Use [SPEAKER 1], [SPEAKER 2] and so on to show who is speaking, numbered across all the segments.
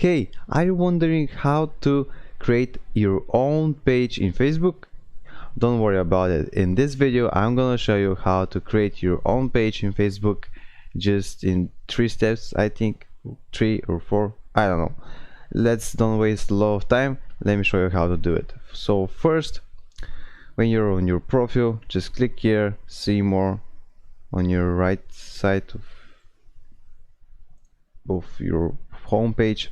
[SPEAKER 1] Hey, are you wondering how to create your own page in Facebook? Don't worry about it. In this video I'm gonna show you how to create your own page in Facebook just in 3 steps. I think 3 or 4, I don't know. Let's don't waste a lot of time. Let me show you how to do it. So first, when you're on your profile, just click here, see more on your right side of your home page,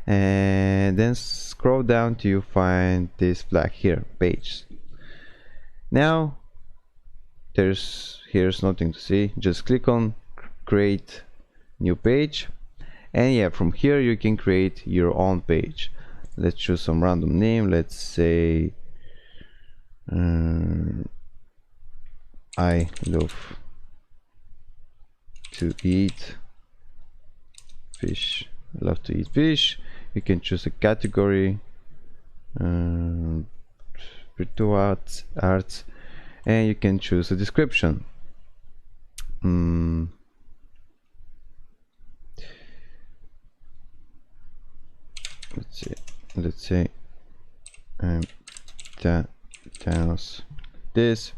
[SPEAKER 1] and then scroll down till you find this flag here, page. Now here's nothing to see. Just click on create new page, and yeah, from here you can create your own page. Let's choose some random name. Let's say I love to eat fish. I love to eat fish. You can choose a category, virtual arts, and you can choose a description. Let's say tells this.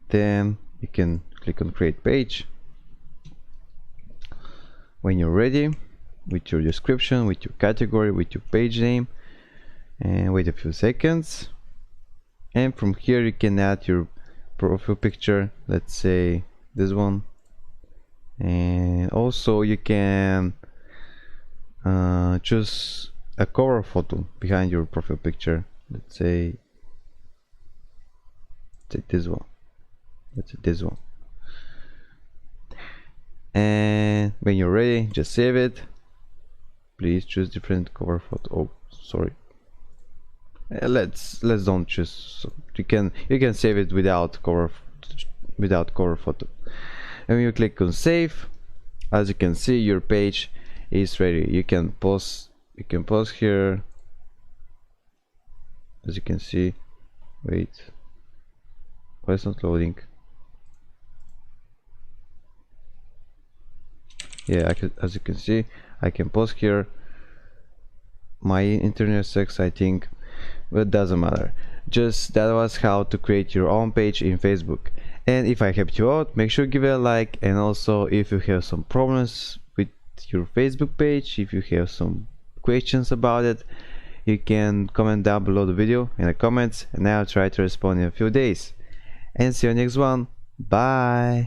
[SPEAKER 1] Then you can click on create page. When you're ready with your description, with your category, with your page name, and wait a few seconds, and from here you can add your profile picture. Let's say this one, and also you can choose a cover photo behind your profile picture. Let's say this one. Let's say this one. And when you're ready, just save it. Please choose different cover photo. Oh, sorry. Let's don't choose. You can save it without cover photo. And when you click on save, as you can see, your page is ready. You can pause here. As you can see, wait, why it's not loading? Yeah, as you can see, I can pause here. My internet sucks, I think, but doesn't matter. Just that was how to create your own page in Facebook. And if I helped you out, make sure to give it a like. And also, if you have some problems with your Facebook page, if you have some questions about it, you can comment down below the video in the comments, and I'll try to respond in a few days. And see you next one. Bye.